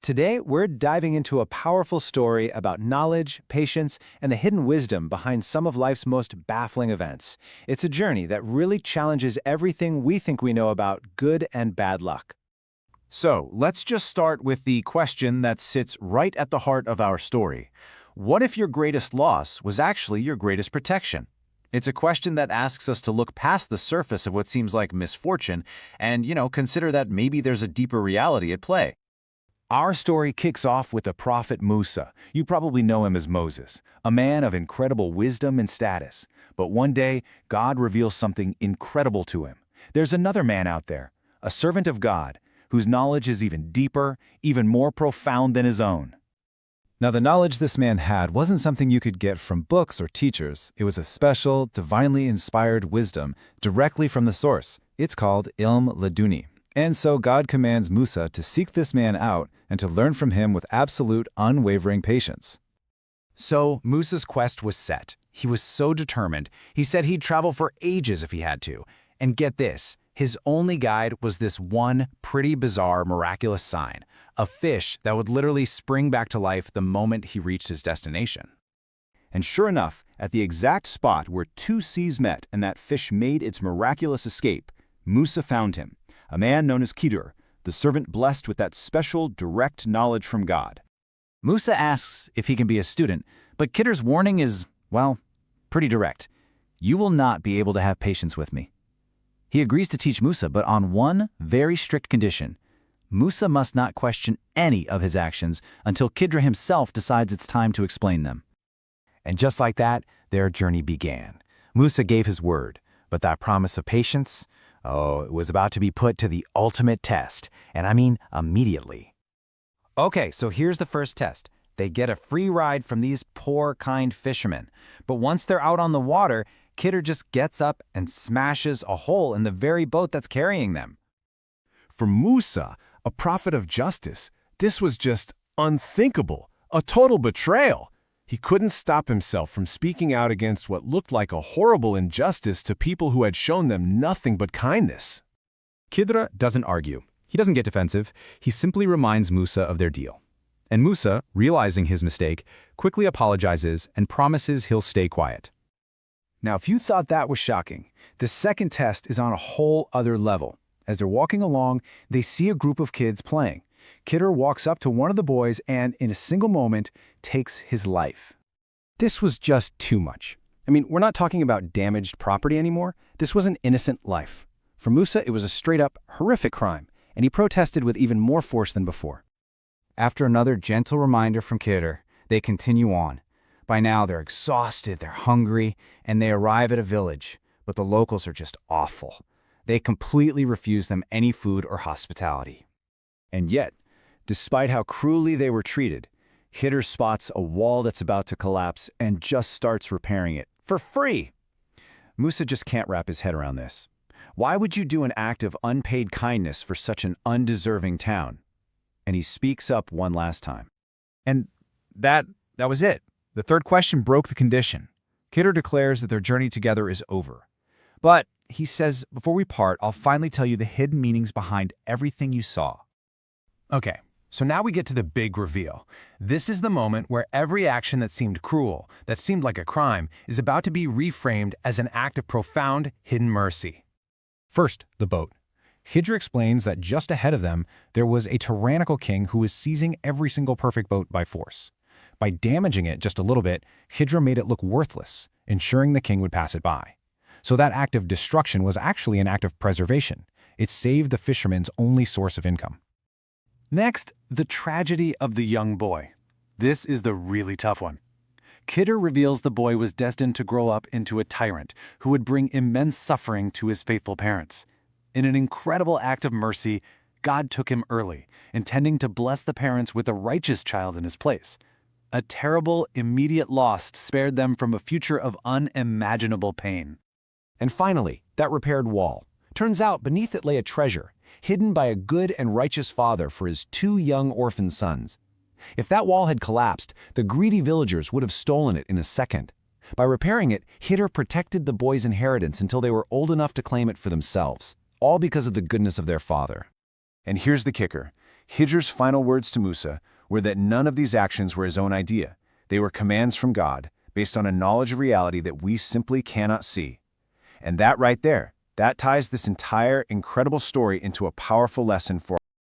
Today, we're diving into a powerful story about knowledge, patience, and the hidden wisdom behind some of life's most baffling events. It's a journey that really challenges everything we think we know about good and bad luck. So, let's just start with the question that sits right at the heart of our story. What if your greatest loss was actually your greatest protection? It's a question that asks us to look past the surface of what seems like misfortune and, consider that maybe there's a deeper reality at play. Our story kicks off with the Prophet Musa. You probably know him as Moses, a man of incredible wisdom and status. But one day, God reveals something incredible to him. There's another man out there, a servant of God, whose knowledge is even deeper, even more profound than his own. Now, the knowledge this man had wasn't something you could get from books or teachers. It was a special, divinely inspired wisdom directly from the source. It's called ilm laduni. And so God commands Musa to seek this man out and to learn from him with absolute, unwavering patience. So, Musa's quest was set. He was so determined, he said he'd travel for ages if he had to. And get this, his only guide was this one pretty bizarre, miraculous sign, a fish that would literally spring back to life the moment he reached his destination. And sure enough, at the exact spot where two seas met and that fish made its miraculous escape, Musa found him, a man known as Khidr, the servant blessed with that special, direct knowledge from God. Musa asks if he can be a student, but Khidr's warning is, well, pretty direct. You will not be able to have patience with me. He agrees to teach Musa, but on one very strict condition. Musa must not question any of his actions until Khidr himself decides it's time to explain them. And just like that, their journey began. Musa gave his word, but that promise of patience, it was about to be put to the ultimate test, and I mean immediately. Okay, so here's the first test. They get a free ride from these poor, kind fishermen. But once they're out on the water, Khidr just gets up and smashes a hole in the very boat that's carrying them. For Musa, a prophet of justice, this was just unthinkable, a total betrayal. He couldn't stop himself from speaking out against what looked like a horrible injustice to people who had shown them nothing but kindness. Khidr doesn't argue. He doesn't get defensive. He simply reminds Musa of their deal. And Musa, realizing his mistake, quickly apologizes and promises he'll stay quiet. Now, if you thought that was shocking, the second test is on a whole other level. As they're walking along, they see a group of kids playing. Khidr walks up to one of the boys and, in a single moment, takes his life. This was just too much. I mean, we're not talking about damaged property anymore. This was an innocent life. For Musa, it was a straight-up, horrific crime, and he protested with even more force than before. After another gentle reminder from Khidr, they continue on. By now, they're exhausted, they're hungry, and they arrive at a village, but the locals are just awful. They completely refuse them any food or hospitality. And yet, despite how cruelly they were treated, Khidr spots a wall that's about to collapse and just starts repairing it for free. Musa just can't wrap his head around this. Why would you do an act of unpaid kindness for such an undeserving town? And he speaks up one last time. And that was it. The third question broke the condition. Khidr declares that their journey together is over. But he says, before we part, I'll finally tell you the hidden meanings behind everything you saw. Okay, so now we get to the big reveal. This is the moment where every action that seemed cruel, that seemed like a crime, is about to be reframed as an act of profound, hidden mercy. First, the boat. Khidr explains that just ahead of them, there was a tyrannical king who was seizing every single perfect boat by force. By damaging it just a little bit, Khidr made it look worthless, ensuring the king would pass it by. So that act of destruction was actually an act of preservation. It saved the fishermen's only source of income. Next, the tragedy of the young boy. This is the really tough one. Khidr reveals the boy was destined to grow up into a tyrant who would bring immense suffering to his faithful parents. In an incredible act of mercy, God took him early, intending to bless the parents with a righteous child in his place. A terrible, immediate loss spared them from a future of unimaginable pain. And finally, that repaired wall. Turns out beneath it lay a treasure, hidden by a good and righteous father for his two young orphan sons. If that wall had collapsed, the greedy villagers would have stolen it in a second. By repairing it, Khidr protected the boys' inheritance until they were old enough to claim it for themselves, all because of the goodness of their father. And here's the kicker. Khidr's final words to Musa were that none of these actions were his own idea. They were commands from God, based on a knowledge of reality that we simply cannot see. And that right there, that ties this entire incredible story into a powerful lesson for